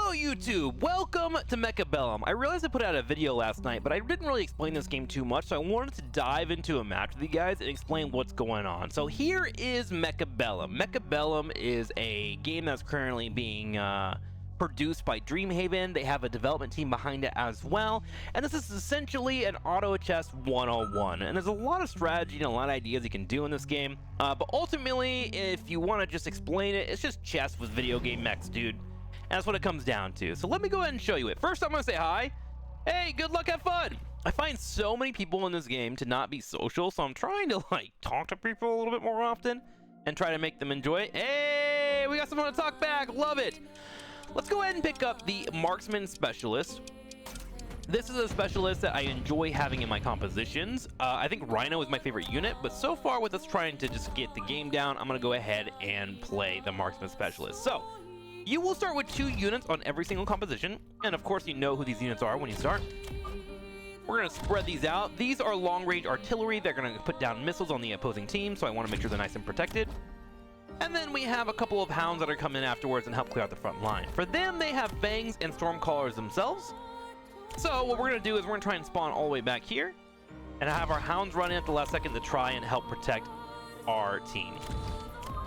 Hello YouTube, welcome to Mechabellum. I realized I put out a video last night, but I didn't really explain this game too much, so I wanted to dive into a match with you guys and explain what's going on. So here is Mechabellum. Mechabellum is a game that's currently being produced by Dreamhaven. They have a development team behind it as well, and this is essentially an auto chess 101. And there's a lot of strategy and a lot of ideas you can do in this game, but ultimately, if you want to just explain it, it's just chess with video game mechs, dude. And that's what it comes down to. So let me go ahead and show you it. First, I'm going to say hi. Hey, good luck, have fun. I find so many people in this game to not be social, so I'm trying to talk to people a little bit more often and try to make them enjoy it. Hey, we got someone to talk back. Love it. Let's go ahead and pick up the Marksman Specialist. This is a specialist that I enjoy having in my compositions. I think Rhino is my favorite unit, but so far with us trying to just get the game down, I'm going to go ahead and play the Marksman Specialist. So you will start with 2 units on every single composition, and of course you know who these units are when you start. We're going to spread these out. These are long-range artillery. They're going to put down missiles on the opposing team, so I want to make sure they're nice and protected. And then we have a couple of hounds that are coming in afterwards and help clear out the front line. For them, they have fangs and stormcallers themselves. So what we're going to do is we're going to try and spawn all the way back here and have our hounds run in at the last second to try and help protect our team.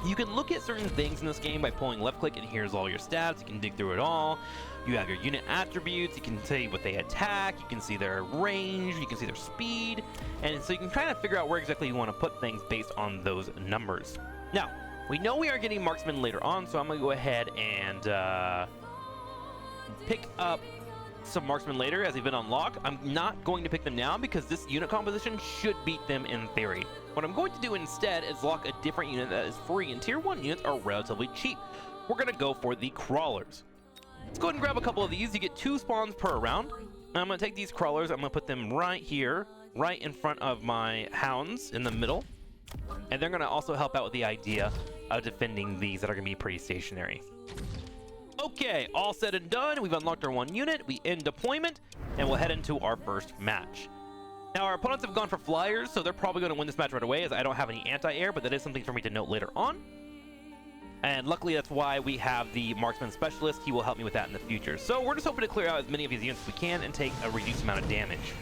You can look at certain things in this game by pulling left click, and here's all your stats. You can dig through it all. You have your unit attributes. You can see what they attack. You can see their range. You can see their speed. And so you can kind of figure out where exactly you want to put things based on those numbers. Now, we know we are getting marksmen later on, so I'm going to go ahead and pick up some marksmen later as they've been unlocked. I'm not going to pick them now because this unit composition should beat them in theory. What I'm going to do instead is lock a different unit that is free, and tier 1 units are relatively cheap. We're going to go for the crawlers. Let's go ahead and grab a couple of these. You get 2 spawns per round. I'm going to take these crawlers, I'm going to put them right here, right in front of my hounds in the middle. And they're going to also help out with the idea of defending these that are going to be pretty stationary. Okay, all said and done, we've unlocked our 1 unit, we end deployment, and we'll head into our first match. Now, our opponents have gone for flyers, so they're probably going to win this match right away, as I don't have any anti-air, but that is something for me to note later on. And luckily, that's why we have the Marksman Specialist. He will help me with that in the future. So we're just hoping to clear out as many of these units as we can and take a reduced amount of damage.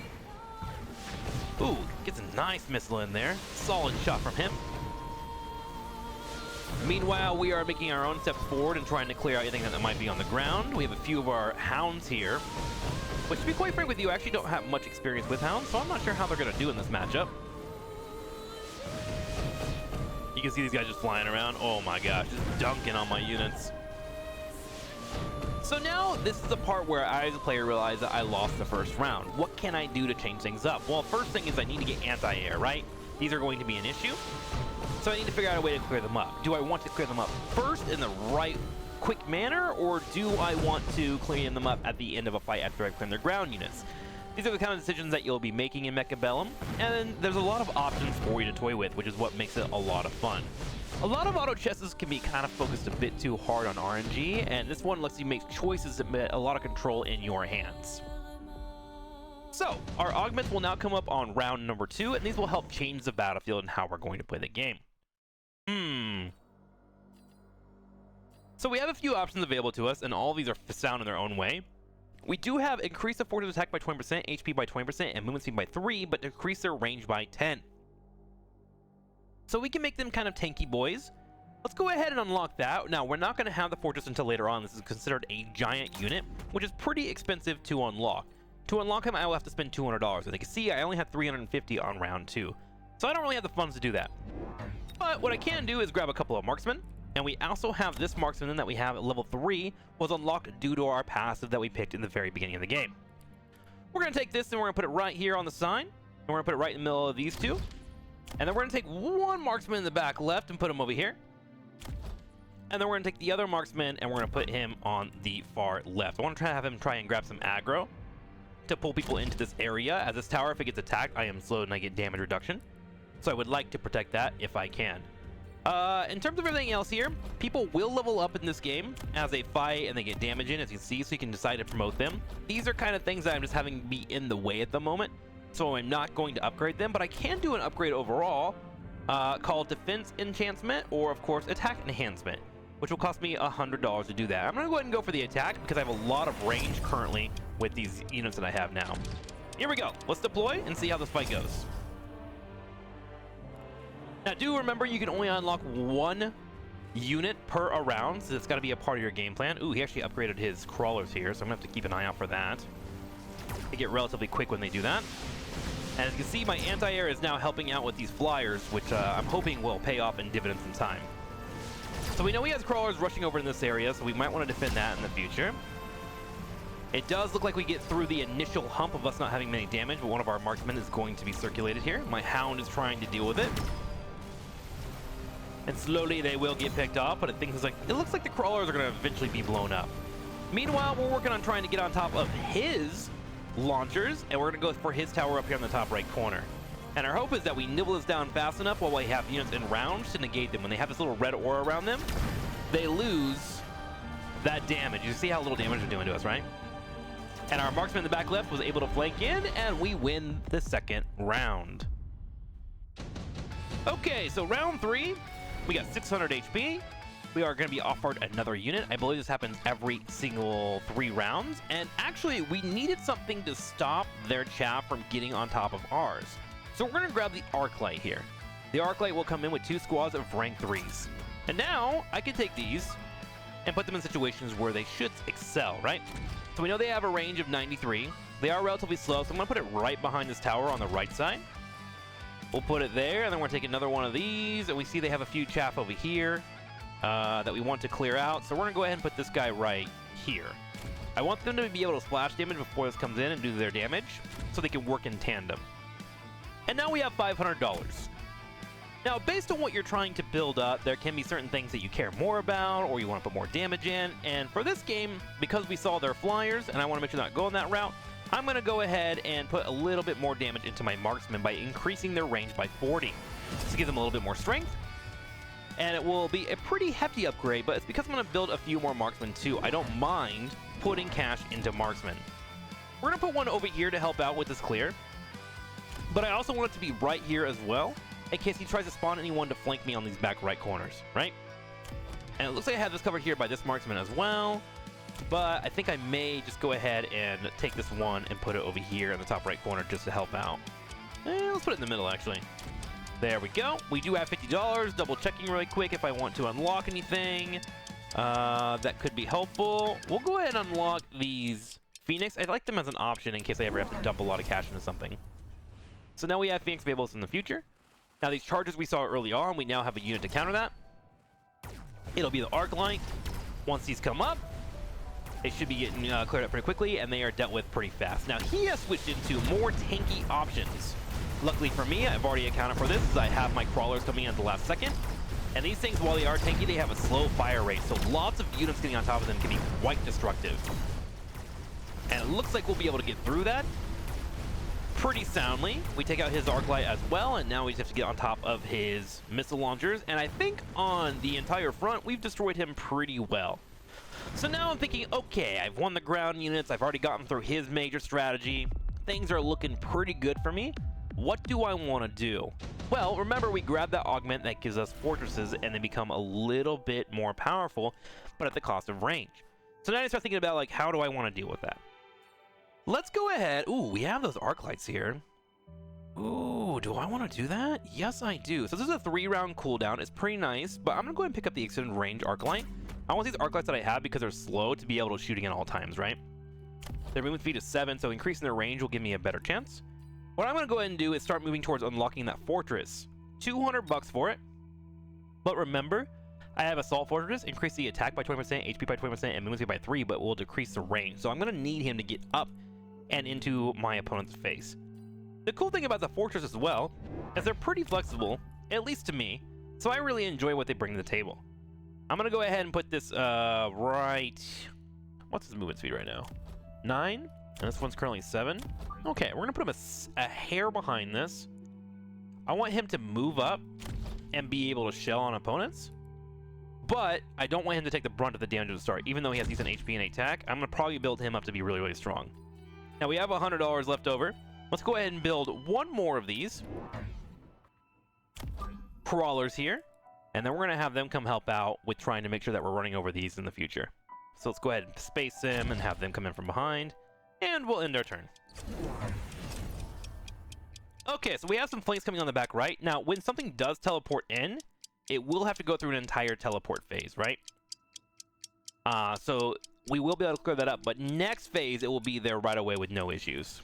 Ooh, gets a nice missile in there. Solid shot from him. Meanwhile, we are making our own steps forward and trying to clear out anything that might be on the ground. We have a few of our hounds here, which, to be quite frank with you, I actually don't have much experience with hounds, so I'm not sure how they're going to do in this matchup. You can see these guys just flying around. Oh my gosh, just dunking on my units. So now, this is the part where I, as a player, realize that I lost the first round. What can I do to change things up? Well, first thing is I need to get anti-air, right? These are going to be an issue. So I need to figure out a way to clear them up. Do I want to clear them up first in the right, quick manner, or do I want to clean them up at the end of a fight after I've cleared their ground units? These are the kind of decisions that you'll be making in Mechabellum, and there's a lot of options for you to toy with, which is what makes it a lot of fun. A lot of auto chesses can be kind of focused a bit too hard on RNG, and this one lets you make choices that put a lot of control in your hands. So, our augments will now come up on round number 2, and these will help change the battlefield and how we're going to play the game. So we have a few options available to us, and all of these are sound in their own way. We do have increase the force attack by 20%, HP by 20%, and movement speed by 3, but decrease their range by 10. So we can make them kind of tanky boys. Let's go ahead and unlock that. Now, we're not going to have the fortress until later on. This is considered a giant unit, which is pretty expensive to unlock. To unlock him, I will have to spend $200. As you can see, I only had $350 on round 2. So I don't really have the funds to do that. But what I can do is grab a couple of marksmen. And we also have this marksman that we have at level 3 was unlocked due to our passive that we picked in the very beginning of the game. We're going to take this and we're going to put it right here on the sign. And we're going to put it right in the middle of these 2. And then we're going to take one marksman in the back left and put him over here. And then we're going to take the other marksman and we're going to put him on the far left. I want to have him try and grab some aggro to pull people into this area. As this tower, if it gets attacked, I am slowed and I get damage reduction. So I would like to protect that if I can. In terms of everything else here, people will level up in this game as they fight and they get damage in, as you can see, so you can decide to promote them. These are kind of things that I'm just having be in the way at the moment, so I'm not going to upgrade them, but I can do an upgrade overall called Defense Enhancement or, of course, Attack Enhancement. which will cost me $100 to do that. I'm going to go ahead and go for the attack because I have a lot of range currently with these units that I have now. Here we go. Let's deploy and see how this fight goes. Now, do remember you can only unlock one unit per round, so it's got to be a part of your game plan. Ooh, he actually upgraded his crawlers here, so I'm going to have to keep an eye out for that. They get relatively quick when they do that. And as you can see, my anti-air is now helping out with these flyers, which I'm hoping will pay off in dividends in time. So we know he has crawlers rushing over in this area, so we might want to defend that in the future. It does look like we get through the initial hump of us not having many damage, but one of our marksmen is going to be circulated here. My hound is trying to deal with it. And slowly they will get picked off, but it looks like the crawlers are going to eventually be blown up. Meanwhile, we're working on trying to get on top of his launchers, and we're going to go for his tower up here in the top right corner. And our hope is that we nibble this down fast enough while we have units in rounds to negate them. When they have this little red aura around them, they lose that damage. You see how little damage they're doing to us, right? And our marksman in the back left was able to flank in, and we win the second round. Okay, so round 3. We got 600 HP. We are going to be offered another unit. I believe this happens every single 3 rounds. And actually, we needed something to stop their chaff from getting on top of ours. So we're going to grab the Arc Light here. The Arc Light will come in with 2 squads of rank 3s. And now, I can take these and put them in situations where they should excel, right? So we know they have a range of 93. They are relatively slow, so I'm going to put it right behind this tower on the right side. We'll put it there, and then we're taking another one of these, and we see they have a few chaff over here that we want to clear out, so we're going to go ahead and put this guy right here. I want them to be able to splash damage before this comes in and do their damage, so they can work in tandem. And now we have $500. Now, based on what you're trying to build up, there can be certain things that you care more about, or you want to put more damage in, and for this game, because we saw their flyers, and I want to make sure they're not going that route, I'm going to go ahead and put a little bit more damage into my marksmen by increasing their range by 40. To give them a little bit more strength. And it will be a pretty hefty upgrade, but it's because I'm going to build a few more marksmen too. I don't mind putting cash into marksmen. We're going to put one over here to help out with this clear. But I also want it to be right here as well, in case he tries to spawn anyone to flank me on these back right corners, right? And it looks like I have this covered here by this marksman as well. But I think I may just go ahead and take this one and put it over here in the top right corner just to help out. Let's put it in the middle, actually. There we go. We do have $50. Double checking really quick if I want to unlock anything. That could be helpful. We'll go ahead and unlock these Phoenix. I like them as an option in case I ever have to dump a lot of cash into something. So now we have Phoenix available in the future. Now these charges we saw early on, we now have a unit to counter that. It'll be the Arc Light. Once these come up, they should be getting cleared up pretty quickly, and they are dealt with pretty fast. Now, he has switched into more tanky options. Luckily for me, I've already accounted for this, as I have my crawlers coming in at the last second. And these things, while they are tanky, they have a slow fire rate, so lots of units getting on top of them can be quite destructive. And it looks like we'll be able to get through that pretty soundly. We take out his Arc Light as well, and now we just have to get on top of his missile launchers. And I think on the entire front, we've destroyed him pretty well. So now I'm thinking, okay, I've won the ground units, I've already gotten through his major strategy, things are looking pretty good for me. What do I want to do? Well, remember we grabbed that augment that gives us fortresses and they become a little bit more powerful, but at the cost of range. So now I start thinking about, like, how do I want to deal with that? Let's go ahead. Ooh, we have those arc lights here. Ooh, do I want to do that? Yes, I do. So this is a 3-round cooldown. It's pretty nice, but I'm going to go ahead and pick up the extended range arc light. I want these arc lights that I have because they're slow to be able to shoot again all times, right? Their movement speed is 7, so increasing their range will give me a better chance. What I'm going to go ahead and do is start moving towards unlocking that fortress. $200 for it. But remember, I have Assault Fortress, increase the attack by 20%, HP by 20%, and movement speed by 3, but will decrease the range. So I'm going to need him to get up and into my opponent's face. The cool thing about the fortress as well is they're pretty flexible, at least to me, so I really enjoy what they bring to the table. I'm going to go ahead and put this right... What's his movement speed right now? 9? And this one's currently 7. Okay, we're going to put him a hair behind this. I want him to move up and be able to shell on opponents. But I don't want him to take the brunt of the damage at the start. Even though he has decent HP and attack, I'm going to probably build him up to be really, really strong. Now, we have $100 left over. Let's go ahead and build one more of these crawlers here. And then we're going to have them come help out with trying to make sure that we're running over these in the future. So let's go ahead and space them and have them come in from behind. And we'll end our turn. Okay, so we have some flanks coming on the back right. Now, when something does teleport in, it will have to go through an entire teleport phase, right? So we will be able to clear that up, but next phase, it will be there right away with no issues.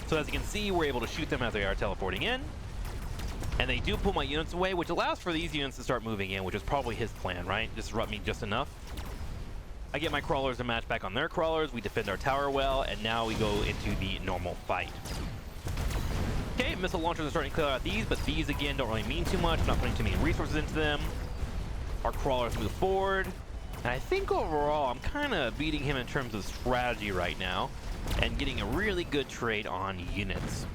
So as you can see, we're able to shoot them as they are teleporting in. And they do pull my units away, which allows for these units to start moving in, which is probably his plan, right? Disrupt me just enough. I get my crawlers to match back on their crawlers, we defend our tower well, and now we go into the normal fight. Okay, missile launchers are starting to clear out these, but these again don't really mean too much, not putting too many resources into them. Our crawlers move forward, and I think overall I'm kind of beating him in terms of strategy right now, and getting a really good trade on units.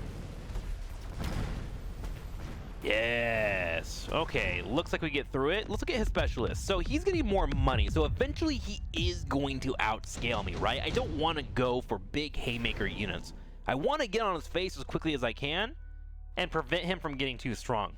Yes. Okay, looks like we get through it. Let's look at his specialist. So he's getting more money, so eventually he is going to outscale me, right? I don't want to go for big haymaker units. I want to get on his face as quickly as I can and prevent him from getting too strong.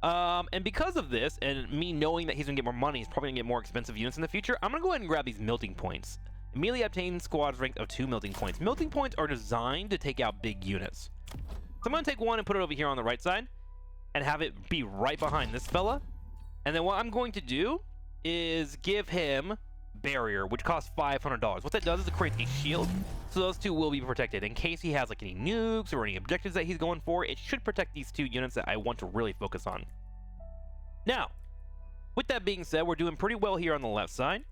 And because of this, and me knowing that he's going to get more money, he's probably going to get more expensive units in the future, I'm going to go ahead and grab these melting points. Immediately obtain squad strength of 2 melting points. Melting points are designed to take out big units. So I'm going to take one and put it over here on the right side and have it be right behind this fella. And then what I'm going to do is give him barrier, which costs $500. What that does is it creates a shield, so those two will be protected in case he has like any nukes or any objectives that he's going for. It should protect these two units that I want to really focus on. Now, with that being said, we're doing pretty well here on the left side.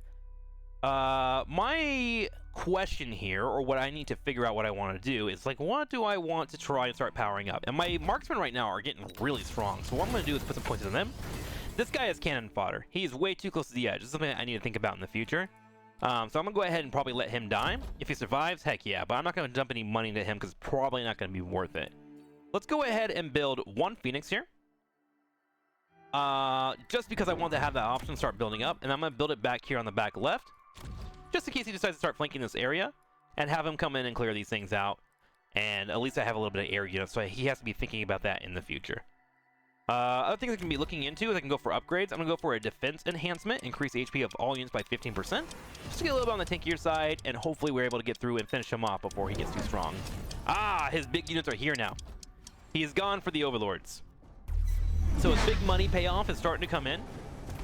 My question here, or what I need to figure out what I want to do, is like, what do I want to try and start powering up? And my marksmen right now are getting really strong, so what I'm going to do is put some points on them. This guy is cannon fodder. He is way too close to the edge. This is something that I need to think about in the future. So I'm going to go ahead and probably let him die. If he survives, heck yeah, but I'm not going to dump any money into him because it's probably not going to be worth it. Let's go ahead and build one Phoenix here. Just because I want to have that option to start building up, and I'm going to build it back here on the back left, just in case he decides to start flanking this area, and have him come in and clear these things out. And at least I have a little bit of air units, so he has to be thinking about that in the future. Other things I can be looking into is I can go for upgrades. I'm going to go for a defense enhancement, increase HP of all units by 15%, just to get a little bit on the tankier side, and hopefully we're able to get through and finish him off before he gets too strong. Ah, his big units are here now. He is gone for the overlords. So his big money payoff is starting to come in.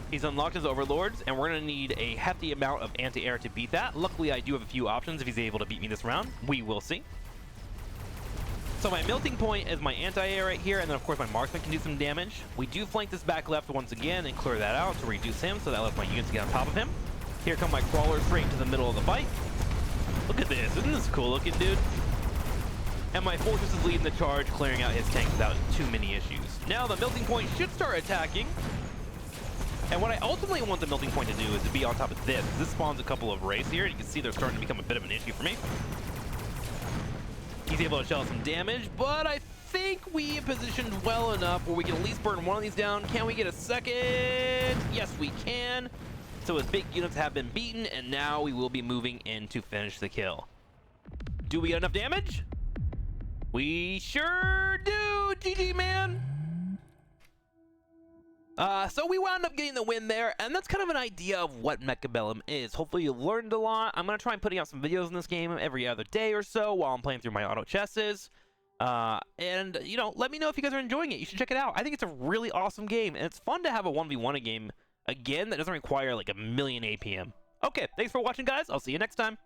He's unlocked his overlords, and we're going to need a hefty amount of anti-air to beat that. Luckily, I do have a few options if he's able to beat me this round. We will see. So my melting point is my anti-air right here, and then of course my marksman can do some damage. We do flank this back left once again and clear that out to reduce him, so that lets my units get on top of him. Here come my crawlers straight into the middle of the fight. Look at this, isn't this cool looking, dude? And my fortress is leading the charge, clearing out his tanks without too many issues. Now the melting point should start attacking. And what I ultimately want the melting point to do is to be on top of this. This spawns a couple of rays here, and you can see they're starting to become a bit of an issue for me. He's able to shell some damage, but I think we positioned well enough where we can at least burn one of these down. Can we get a second? Yes, we can. So his big units have been beaten, and now we will be moving in to finish the kill. Do we get enough damage? We sure do, GG, man. So we wound up getting the win there, and that's kind of an idea of what Mechabellum is. Hopefully you learned a lot. I'm going to try and putting out some videos in this game every other day or so while I'm playing through my auto chesses. And, you know, let me know if you guys are enjoying it. You should check it out. I think it's a really awesome game, and it's fun to have a 1v1 game again that doesn't require like a million APM. Okay, thanks for watching, guys. I'll see you next time.